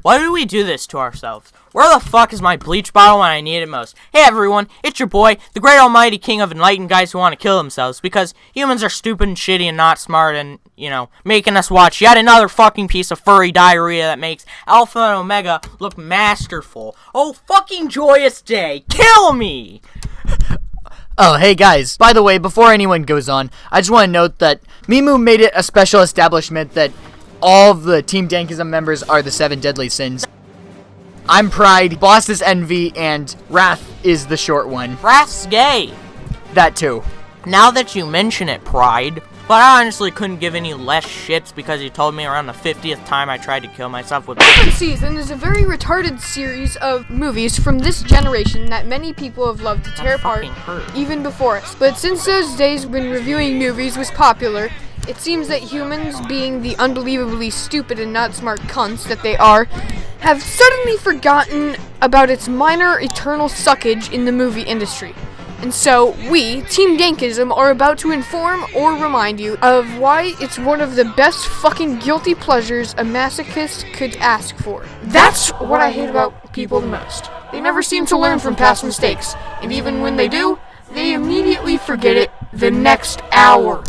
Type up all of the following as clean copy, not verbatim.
Why do we do this to ourselves? Where the fuck is my bleach bottle when I need it most? Hey everyone, it's your boy, the great almighty king of enlightened guys who want to kill themselves because humans are stupid and shitty and not smart and, making us watch yet another fucking piece of furry diarrhea that makes Alpha and Omega look masterful. Oh, fucking joyous day! Kill me! Oh, hey guys, by the way, before anyone goes on, I just want to note that Mimu made it a special establishment that all of the Team Dankism members are the 7 deadly sins. I'm Pride, Boss is Envy, and Wrath is the short one. Wrath's gay. That too. Now that you mention it, Pride, but I honestly couldn't give any less shits because you told me around the 50th time I tried to kill myself with Open Season is a very retarded series of movies from this generation that many people have loved to tear apart even before us. But since those days when reviewing movies was popular, it seems that humans, being the unbelievably stupid and not smart cunts that they are, have suddenly forgotten about its minor eternal suckage in the movie industry. And so, we, Team Dankism, are about to inform or remind you of why it's one of the best fucking guilty pleasures a masochist could ask for. That's what I hate about people the most. They never seem to learn from past mistakes, and even when they do, they immediately forget it the next hour.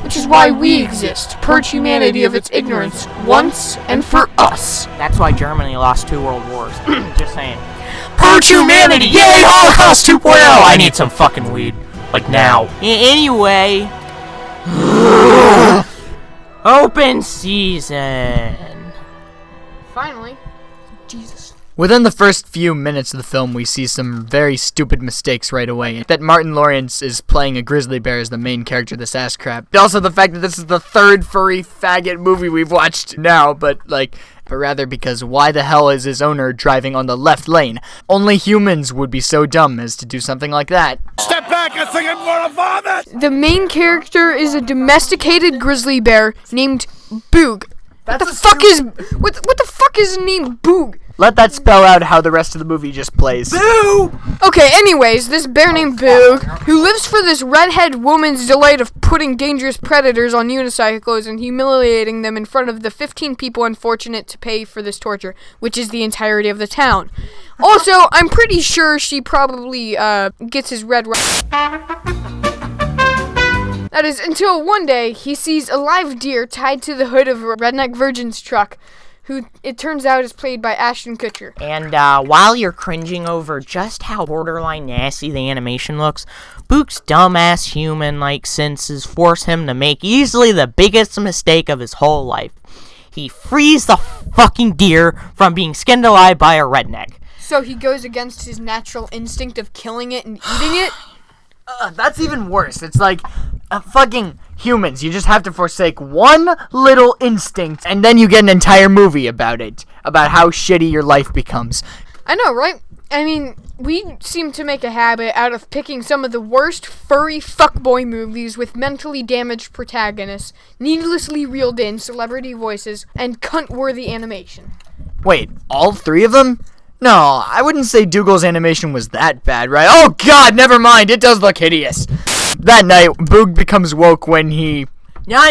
Which is why we exist, purge humanity of its ignorance, once and for us. That's why Germany lost 2 world wars. Just saying. Purge humanity! Yay! Holocaust 2.0! I need some fucking weed. Like now. Anyway. Open season. Finally. Jesus. Within the first few minutes of the film, we see some very stupid mistakes right away. That Martin Lawrence is playing a grizzly bear as the main character of this ass crap. Also the fact that this is the 3rd furry faggot movie we've watched now, but rather because why the hell is his owner driving on the left lane? Only humans would be so dumb as to do something like that. Step back, I think I'm gonna vomit! The main character is a domesticated grizzly bear named Boog. What the fuck is the name Boog? Let that spell out how the rest of the movie just plays. Boo! Okay, anyways, this bear named Boog, who lives for this redhead woman's delight of putting dangerous predators on unicycles and humiliating them in front of the 15 people unfortunate to pay for this torture, which is the entirety of the town. Also, I'm pretty sure she probably gets his red That is, until one day, he sees a live deer tied to the hood of a redneck virgin's truck, who it turns out is played by Ashton Kutcher. And while you're cringing over just how borderline nasty the animation looks, Boog's dumbass human-like senses force him to make easily the biggest mistake of his whole life. He frees the fucking deer from being skinned alive by a redneck. So he goes against his natural instinct of killing it and eating it? That's even worse. It's like fucking humans. You just have to forsake one little instinct, and then you get an entire movie about it. About how shitty your life becomes. I know, right? I mean, we seem to make a habit out of picking some of the worst furry fuckboy movies with mentally damaged protagonists, needlessly reeled in celebrity voices, and cunt-worthy animation. Wait, all 3 of them? No, I wouldn't say Dougal's animation was that bad, right? Oh god, never mind, it does look hideous. That night, Boog becomes woke when he... No,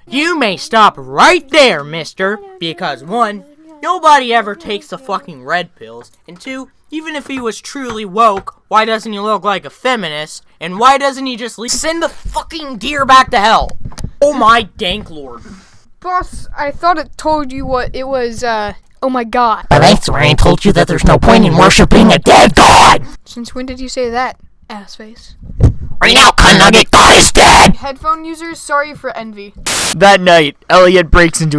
you may stop right there, mister, because 1, nobody ever takes the fucking red pills, and 2, even if he was truly woke, why doesn't he look like a feminist, and why doesn't he just send the fucking deer back to hell? Oh my dank lord. Boss, I thought it told you what it was, oh my god. But I swear I told you that there's no point in worshipping a dead god! Since when did you say that, assface? Right now, cunt nugget, God is dead! Headphone users, sorry for envy. That night, Elliot breaks into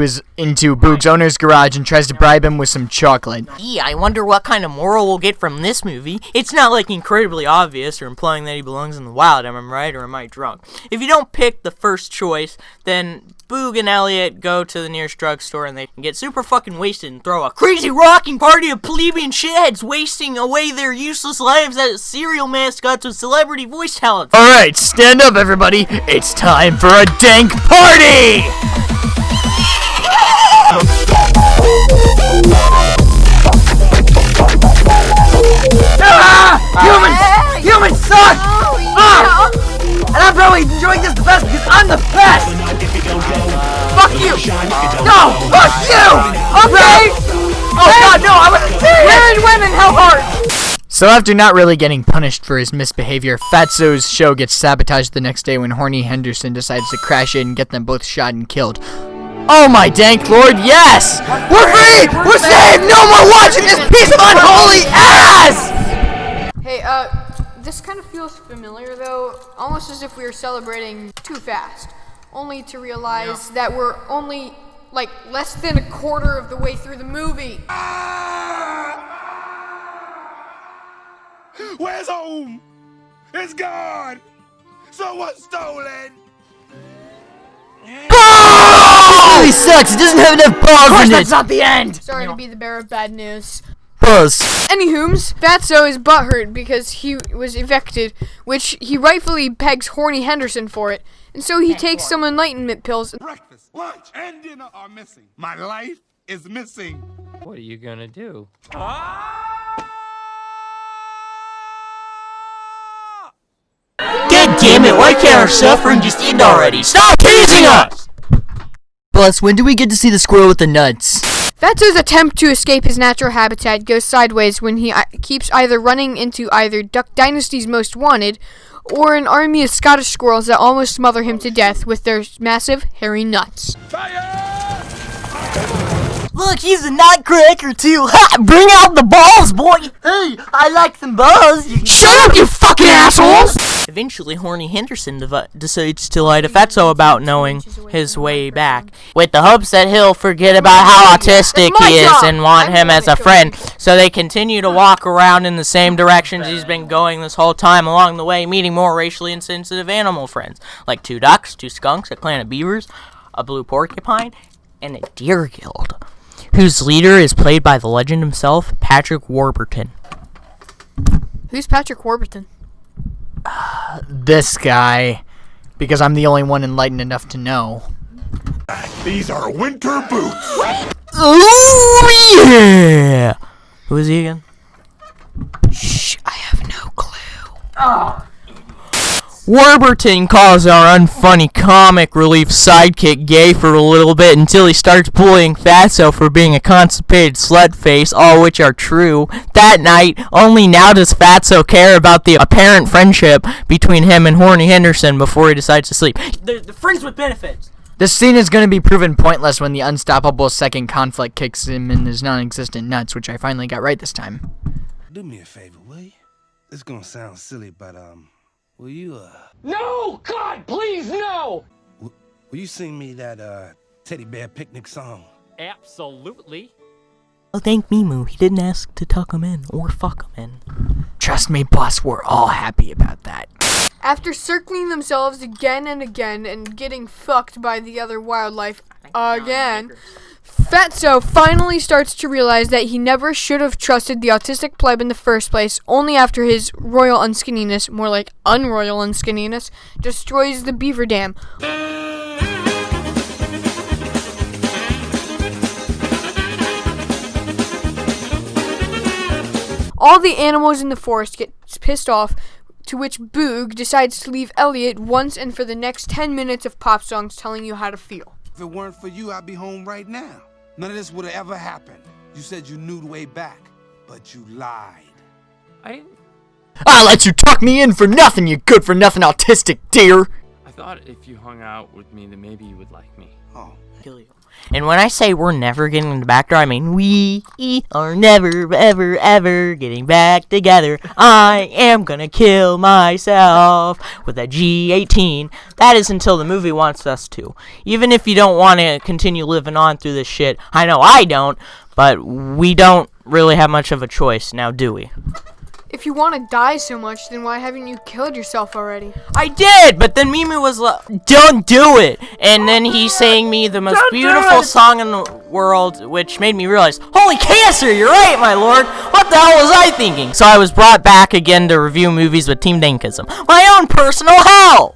Boog's owner's garage and tries to bribe him with some chocolate. Yeah, I wonder what kind of moral we'll get from this movie. It's not incredibly obvious or implying that he belongs in the wild, am I right, or am I drunk? If you don't pick the first choice, then Boog and Elliot go to the nearest drugstore and they can get super fucking wasted and throw a crazy rocking party of plebeian shitheads wasting away their useless lives as serial mascots with celebrity voice talent. Alright, stand up everybody, it's time for a dank party! Humans suck! Oh, yeah. And I'm probably enjoying this the best because I'm the best! Fuck you! No! Fuck you! Okay! Oh god, no, I wasn't serious! Married women, how hard? So after not really getting punished for his misbehavior, Fatso's show gets sabotaged the next day when Horny Henderson decides to crash in and get them both shot and killed. Oh my dank lord, yes! We're free! We're saved! No more watching this piece of unholy ass! Hey, this kind of feels familiar though, almost as if we were celebrating too fast. Only to realize that we're only, like, less than a quarter of the way through the movie. Where's home? It's gone. Someone stole it. This really sucks, it doesn't have enough balls in it! That's not the end! Sorry to be the bearer of bad news. Buzz. Anywho's, Fatso is butthurt because he was evicted, which he rightfully pegs Horny Henderson for it, and so he takes some enlightenment pills. Breakfast, lunch, and dinner are missing. My life is missing. What are you gonna do? God damn it, why can't our suffering just end already? Stop teasing us! Plus, when do we get to see the squirrel with the nuts? Fatso's attempt to escape his natural habitat goes sideways when he keeps either running into either Duck Dynasty's Most Wanted or an army of Scottish squirrels that almost smother him to death with their massive, hairy nuts. Look, he's a nutcracker too. Ha! Bring out the balls, boy. Hey, I like them balls. Shut up, you fucking assholes! Eventually, Horny Henderson decides to lie to Fatso about knowing his way back, with the hopes that he'll forget about how autistic he is and want him as a friend. So they continue to walk around in the same directions he's been going this whole time along the way, meeting more racially insensitive animal friends, like 2 ducks, 2 skunks, a clan of beavers, a blue porcupine, and a deer guild, whose leader is played by the legend himself, Patrick Warburton. Who's Patrick Warburton? This guy, because I'm the only one enlightened enough to know. These are winter boots. Oh yeah! Who is he again? Shh, I have no clue. Warburton calls our unfunny comic relief sidekick gay for a little bit until he starts bullying Fatso for being a constipated slut face, all which are true. That night, only now does Fatso care about the apparent friendship between him and Horny Henderson before he decides to sleep. They're friends with benefits. This scene is going to be proven pointless when the unstoppable second conflict kicks him in his non-existent nuts, which I finally got right this time. Do me a favor, will you? This is gonna sound silly, but, will you, No! God, please, no! will you sing me that, teddy bear picnic song? Absolutely. Oh, thank Mimu. He didn't ask to tuck him in or fuck him in. Trust me, boss, we're all happy about that. After circling themselves again and again and getting fucked by the other wildlife again, Fatso finally starts to realize that he never should have trusted the autistic pleb in the first place, only after his royal unskinniness, more like unroyal unskinniness, destroys the beaver dam. All the animals in the forest get pissed off, to which Boog decides to leave Elliot once and for the next 10 minutes of pop songs telling you how to feel. If it weren't for you, I'd be home right now. None of this would have ever happened. You said you knew the way back, but you lied. I'll let you tuck me in for nothing, you good-for-nothing autistic dear! I thought if you hung out with me, then maybe you would like me. Oh. Kill you. And when I say we're never getting into back door, I mean we are never, ever, ever getting back together. I am gonna kill myself with a G18. That is until the movie wants us to. Even if you don't want to continue living on through this shit, I know I don't, but we don't really have much of a choice now, do we? If you want to die so much, then why haven't you killed yourself already? I did, but then Mimi was like, don't do it. And then he sang me the most beautiful song in the world, which made me realize, holy cancer, you're right, my lord. What the hell was I thinking? So I was brought back again to review movies with Team Dankism. My own personal hell.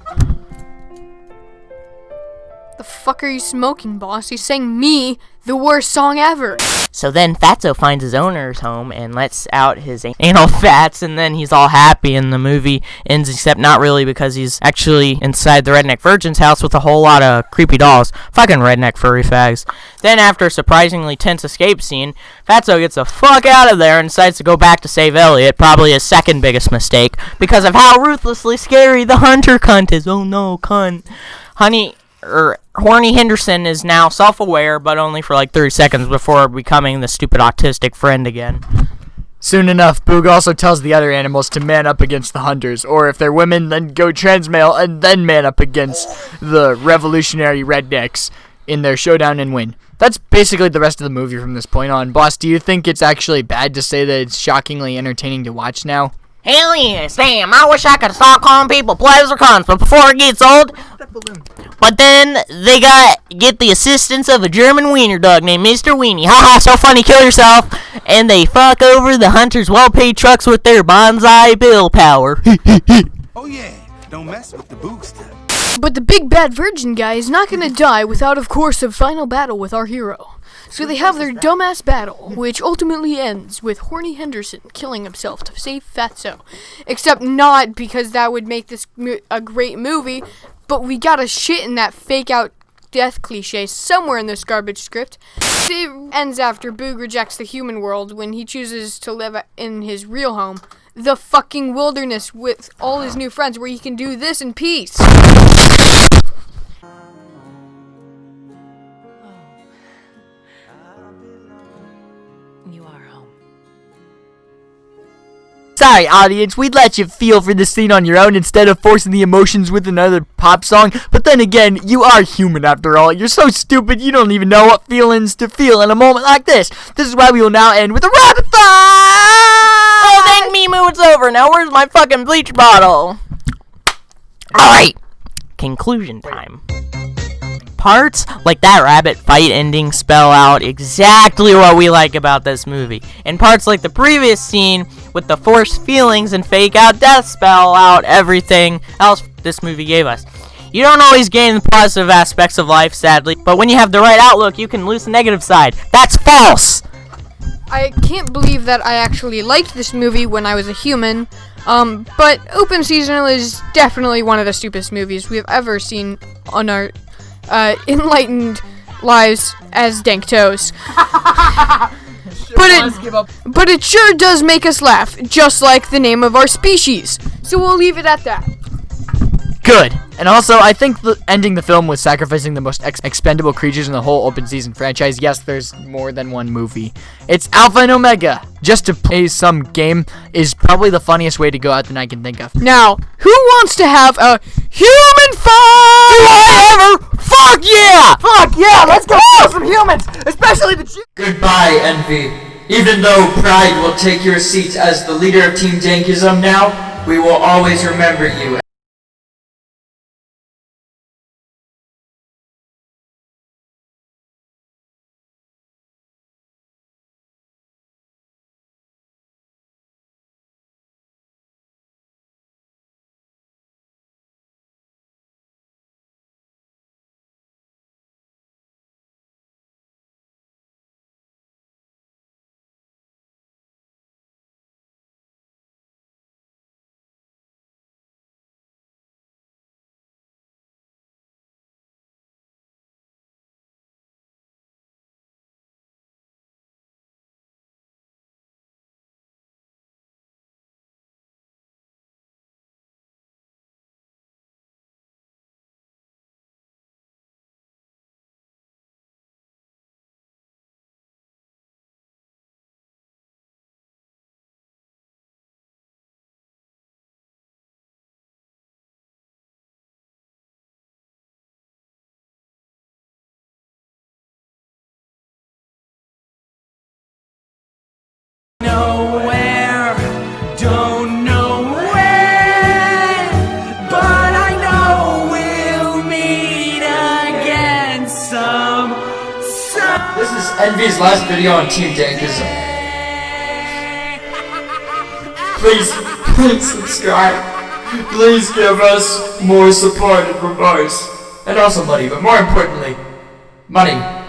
The fuck are you smoking, boss? You sang me the worst song ever. So then Fatso finds his owner's home and lets out his anal fats, and then he's all happy, and the movie ends, except not really, because he's actually inside the redneck virgin's house with a whole lot of creepy dolls. Fucking redneck furry fags. Then after a surprisingly tense escape scene, Fatso gets the fuck out of there and decides to go back to save Elliot, probably his second biggest mistake, because of how ruthlessly scary the hunter cunt is. Oh no, cunt. Horny Henderson is now self-aware, but only for like 30 seconds before becoming the stupid autistic friend again. Soon enough, Boog also tells the other animals to man up against the hunters, or if they're women, then go trans male and then man up against the revolutionary rednecks in their showdown and win. That's basically the rest of the movie from this point on. Boss, do you think it's actually bad to say that it's shockingly entertaining to watch now? Hell yes, damn, I wish I could stop calling people plebs or cunts, but before it gets old. But then they get the assistance of a German wiener dog named Mr. Weenie. Haha, so funny, kill yourself. And they fuck over the hunters' well-paid trucks with their bonsai bill power. Oh yeah, don't mess with the Boog stuff. But the big bad virgin guy is not gonna die without, of course, a final battle with our hero. So they have their dumbass battle, which ultimately ends with Horny Henderson killing himself to save Fatso. Except not because that would make this a great movie, but we gotta shit in that fake-out death cliche somewhere in this garbage script. It ends after Boog rejects the human world when he chooses to live in his real home, the fucking wilderness with all his new friends, where he can do this in peace. You are home. Sorry, audience, we'd let you feel for this scene on your own instead of forcing the emotions with another pop song. But then again, you are human after all. You're so stupid, you don't even know what feelings to feel in a moment like this. This is why we will now end with a rapid fire! Oh, thank me, Moo, it's over. Now where's my fucking bleach bottle? Alright, conclusion time. Parts like that rabbit fight ending spell out exactly what we like about this movie. And parts like the previous scene with the forced feelings and fake out death spell out everything else this movie gave us. You don't always gain the positive aspects of life, sadly, but when you have the right outlook, you can lose the negative side. That's false! I can't believe that I actually liked this movie when I was a human, but Open Season is definitely one of the stupidest movies we've ever seen on our enlightened lives as dank toes. But it sure does make us laugh, just like the name of our species. So we'll leave it at that. Good. And also, I think ending the film with sacrificing the most expendable creatures in the whole Open Season franchise, yes, there's more than one movie. It's Alpha and Omega. Just to play some game is probably the funniest way to go out that I can think of. Now, who wants to have a human fight? Do I ever? Fuck yeah! Fuck yeah! Let's go kill some humans! Especially the Goodbye, Envy. Even though Pride will take your seat as the leader of Team Dankism now, we will always remember you. This is Envy's last video on Team Dankism. Please subscribe. Please give us more support and remorse. And also money, but more importantly, money.